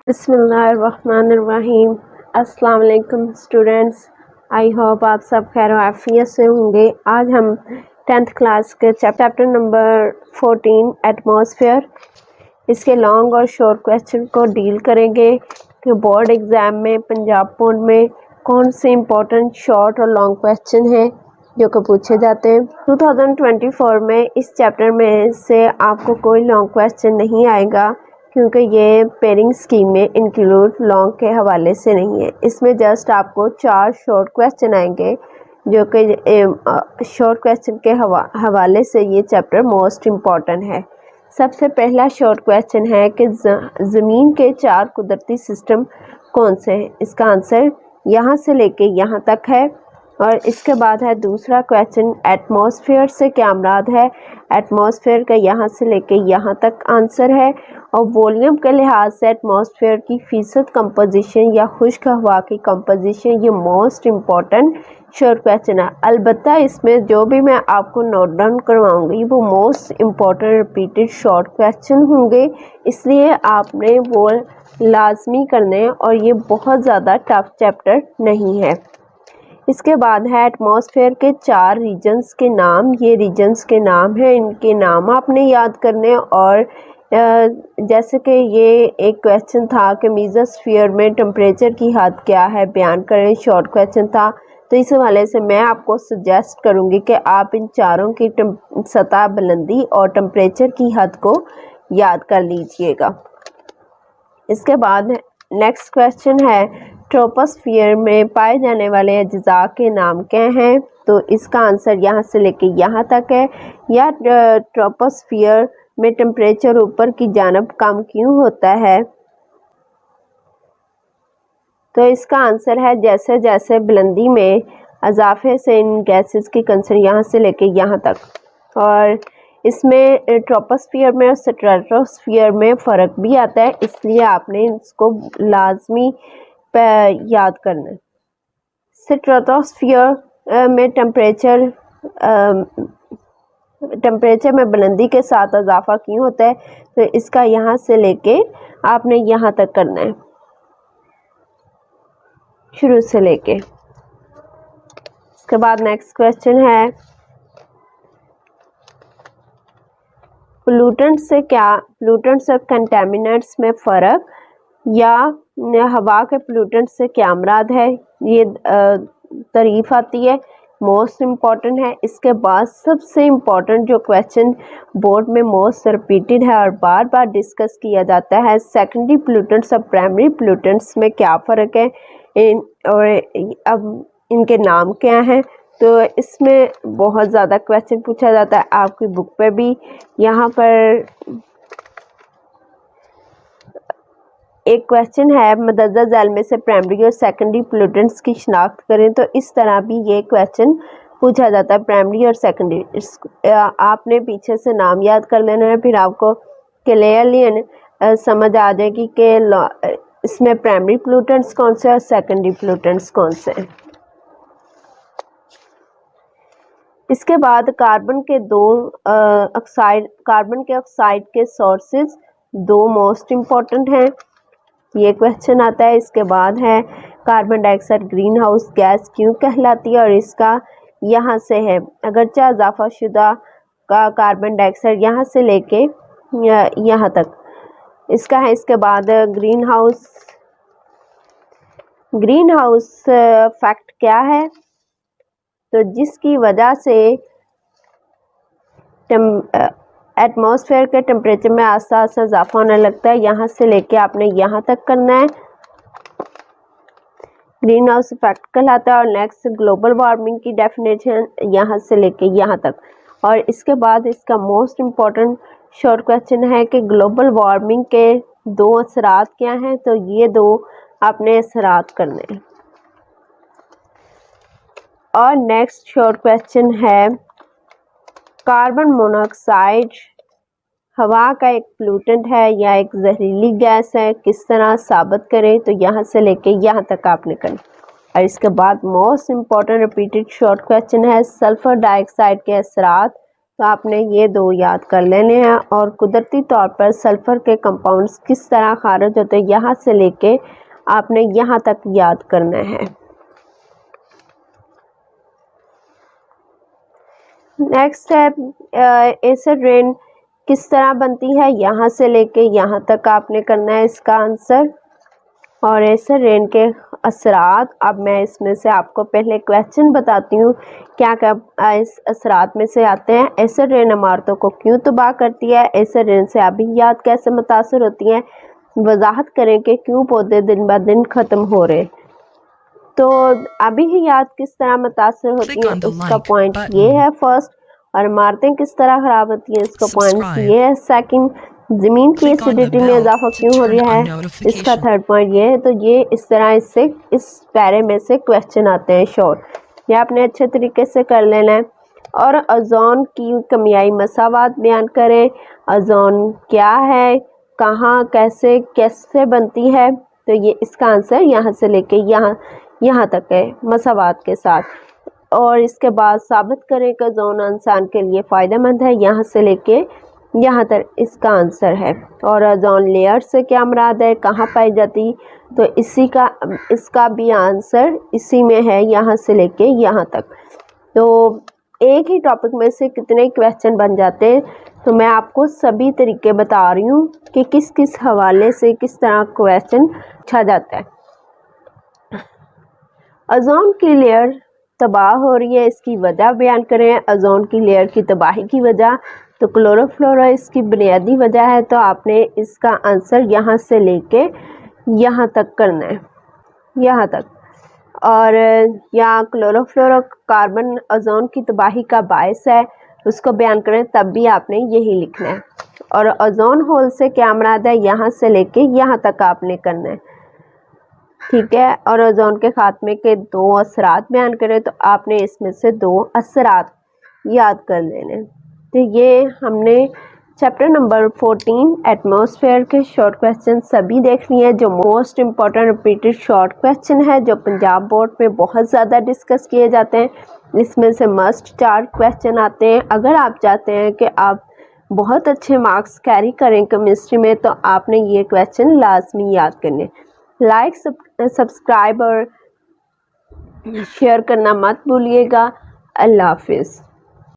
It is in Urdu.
بسم اللہ الرحمن الرحیم۔ السلام علیکم اسٹوڈینٹس، آئی ہوپ آپ سب خیر و عافیت سے ہوں گے۔ آج ہم 10th کلاس کے چیپٹر نمبر 14 ایٹماسفیئر، اس کے لانگ اور شارٹ کویسچن کو ڈیل کریں گے کہ بورڈ ایگزام میں پنجاب بورڈ میں کون سے امپورٹنٹ شارٹ اور لانگ کویسچن ہیں جو کہ پوچھے جاتے ہیں۔ 2024 میں اس چیپٹر میں سے آپ کو کوئی لانگ کویسچن نہیں آئے گا کیونکہ یہ پیئرنگ اسکیم میں انکلوڈ لانگ کے حوالے سے نہیں ہے۔ اس میں جسٹ آپ کو 4 شارٹ کویسچن آئیں گے جو کہ شارٹ کویسچن کے حوالے سے یہ چیپٹر موسٹ امپورٹنٹ ہے۔ سب سے پہلا شارٹ کویسچن ہے کہ زمین کے 4 قدرتی سسٹم کون سے ہیں؟ اس کا آنسر یہاں سے لے کے یہاں تک ہے۔ اور اس کے بعد ہے دوسرا کویسچن، ایٹماسفیئر سے کیا مراد ہے؟ ایٹماسفیئر کا یہاں سے لے کے یہاں تک آنسر ہے۔ اور ولیوم کے لحاظ سے ایٹماسفیئر کی فیصد کمپوزیشن یا خشک ہوا کی کمپوزیشن، یہ موسٹ امپورٹنٹ شارٹ کویسچن ہے۔ البتہ اس میں جو بھی میں آپ کو نوٹ ڈاؤن کرواؤں گی وہ most important repeated short question ہوں گے، اس لیے آپ نے وہ لازمی کرنے، اور یہ بہت زیادہ ٹف چیپٹر نہیں ہے۔ اس کے بعد ہے ایٹماسفیئر کے 4 ریجنز کے نام۔ یہ ریجنز کے نام ہیں، ان کے نام آپ نے یاد کرنے۔ اور جیسے کہ یہ ایک کویسچن تھا کہ میزوسفیئر میں ٹمپریچر کی حد کیا ہے، بیان کریں، شارٹ کویسچن تھا، تو اس حوالے سے میں آپ کو سجیسٹ کروں گی کہ آپ ان چاروں کی سطح بلندی اور ٹمپریچر کی حد کو یاد کر لیجئے گا۔ اس کے بعد نیکسٹ کویسچن ہے ٹروپوسفیئر میں پائے جانے والے اجزاء کے نام کیا ہیں؟ تو اس کا آنسر یہاں سے لے کے یہاں تک ہے۔ یا ٹروپوسفیئر میں ٹمپریچر اوپر کی جانب کم کیوں ہوتا ہے؟ تو اس کا آنسر ہے جیسے جیسے بلندی میں اضافے سے ان گیسز کی کنسنٹریشن یہاں سے لے کے یہاں تک۔ اور اس میں ٹروپوسفیئر میں اور اسٹریٹوسفیئر میں فرق بھی آتا ہے، اس لیے آپ نے اس کو لازمی یاد کرنا ہے۔ اسٹریٹوسفیئر میں ٹمپریچر میں بلندی کے ساتھ اضافہ کیوں ہوتا ہے؟ تو اس کا یہاں سے لے کے آپ نے یہاں تک کرنا ہے، شروع سے لے کے۔ اس کے بعد نیکسٹ کویسچن ہے پولوٹنٹس اور کنٹامیننٹس میں فرق، یا ہوا کے پولوٹنٹ سے کیا مراد ہے؟ یہ تعریف آتی ہے، موسٹ امپورٹنٹ ہے۔ اس کے بعد سب سے امپورٹنٹ جو کویسچن بورڈ میں موسٹ ریپیٹڈ ہے اور بار بار ڈسکس کیا جاتا ہے، سیکنڈری پولوٹنٹس اور پرائمری پولوٹنٹس میں کیا فرق ہے، اور اب ان کے نام کیا ہیں؟ تو اس میں بہت زیادہ کویسچن پوچھا جاتا ہے آپ کی بک پہ بھی۔ یہاں پر ایک کویسچن ہے مدرجہ ذیل میں سے پرائمری اور سیکنڈری پولوٹنٹس کی شناخت کریں، تو اس طرح بھی یہ کویسچن پوچھا جاتا ہے، پرائمری اور سیکنڈری۔ آپ نے پیچھے سے نام یاد کر لینا ہے، پھر آپ کو کلیئرلی سمجھ آ جائے گی کہ اس میں پرائمری پولوٹنٹس کون سے اور سیکنڈری پولوٹنٹس کون سے ہیں۔ اس کے بعد کاربن کے آکسائڈ کے سورسز 2 موسٹ امپورٹنٹ ہیں، یہ کویسچن آتا ہے۔ اس کے بعد ہے کاربن ڈائی آکسائڈ گرین ہاؤس گیس کیوں کہلاتی ہے، اور اس کا یہاں سے ہے اگرچہ اضافہ شدہ کا کاربن ڈائی آکسائڈ یہاں سے لے کے یہاں تک اس کا ہے۔ اس کے بعد گرین ہاؤس فیکٹ کیا ہے؟ تو جس کی وجہ سے ایٹماسفیئر کے ٹمپریچر میں آہستہ آہستہ اضافہ ہونے لگتا ہے، یہاں سے لے کے آپ نے یہاں تک کرنا ہے، گرین ہاؤس افیکٹ کہلاتا ہے۔ اور نیکسٹ گلوبل وارمنگ کی ڈیفینیشن یہاں سے لے کے یہاں تک۔ اور اس کے بعد اس کا موسٹ امپورٹنٹ شارٹ کویسچن ہے کہ گلوبل وارمنگ کے 2 اثرات کیا ہیں؟ تو یہ 2 آپ نے اثرات کرنے ہیں۔ اور نیکسٹ شارٹ کویسچن ہے کاربن مونو آکسائڈ ہوا کا ایک پولوٹنٹ ہے یا ایک زہریلی گیس ہے، کس طرح ثابت کریں؟ تو یہاں سے لے کے یہاں تک آپ نے کرنا۔ اور اس کے بعد most important repeated short question ہے سلفر ڈائی آکسائڈ کے اثرات تو آپ نے یہ دو یاد کر لینے ہیں. اور قدرتی طور پر سلفر کے کمپاؤنڈز کس طرح خارج ہوتے ہیں یہاں سے لے کے آپ نے یہاں تک یاد کرنا ہے. نیکسٹ ہے ایسڈ رین کس طرح بنتی ہے یہاں سے لے کے یہاں تک آپ نے کرنا ہے اس کا آنسر. اور ایسڈ رین کے اثرات، اب میں اس میں سے آپ کو پہلے کویسچن بتاتی ہوں کیا کیا اس اثرات میں سے آتے ہیں. ایسڈ رین عمارتوں کو کیوں تباہ کرتی ہے؟ ایسڈ رین سے آبیات کیسے متاثر ہوتی ہیں؟ وضاحت کریں کہ کیوں پودے دن بہ دن ختم ہو رہے. تو آبیات کس طرح متاثر ہوتی ہیں اس کا پوائنٹ یہ ہے فرسٹ. اور عمارتیں کس طرح خراب ہوتی ہیں اس کا پوائنٹ یہ ہے سیکنڈ. زمین کی ایسیڈیٹی میں اضافہ کیوں ہو رہا ہے اس کا تھرڈ پوائنٹ یہ ہے. تو یہ اس طرح اس پیرے میں سے کویسچن آتے ہیں شارٹ، یہ آپ نے اچھے طریقے سے کر لینا ہے. اور اوزون کی کیمیائی مساوات بیان کریں. اوزون کیا ہے، کہاں، کیسے بنتی ہے؟ تو یہ اس کا آنسر یہاں سے لے کے یہاں تک ہے مساوات کے ساتھ. اور اس کے بعد ثابت کریں کہ اوزون انسان کے لیے فائدہ مند ہے یہاں سے لے کے یہاں تک اس کا آنسر ہے. اور اوزون لیئر سے کیا مراد ہے، کہاں پائی جاتی؟ تو اس کا بھی آنسر اسی میں ہے یہاں سے لے کے یہاں تک. تو ایک ہی ٹاپک میں سے کتنے کویسچن بن جاتے ہیں. تو میں آپ کو سبھی طریقے بتا رہی ہوں کہ کس کس حوالے سے کس طرح کویسچن پوچھا جاتا ہے. اوزون کی لیئر تباہ ہو رہی ہے، اس کی وجہ بیان کریں. اوزون کی لیئر کی تباہی کی وجہ تو کلورو فلورو اس کی بنیادی وجہ ہے. تو آپ نے اس کا آنسر یہاں سے لے کے یہاں تک کرنا ہے، یہاں تک. اور یہاں کلورو فلورو کاربن اوزون کی تباہی کا باعث ہے اس کو بیان کریں، تب بھی آپ نے یہی لکھنا ہے. اور اوزون ہول سے کیا مراد ہے یہاں سے لے کے یہاں تک آپ نے کرنا ہے، ٹھیک ہے. اور اوزون کے خاتمے کے دو اثرات بیان کریں تو آپ نے اس میں سے دو اثرات یاد کر لینے. تو یہ ہم نے چیپٹر نمبر 14 ایٹماسفیئر کے شارٹ کویسچن سبھی دیکھ لیے ہیں. جو most important repeated short question ہے جو پنجاب بورڈ میں بہت زیادہ ڈسکس کیے جاتے ہیں، اس میں سے مسٹ 4 کویسچن آتے ہیں. اگر آپ چاہتے ہیں کہ آپ بہت اچھے مارکس کیری کریں کیمسٹری میں تو آپ نے یہ کویسچن لازمی یاد کرنے. لائک سبسکرائب اور شیئر کرنا مت بھولیے گا. اللہ حافظ.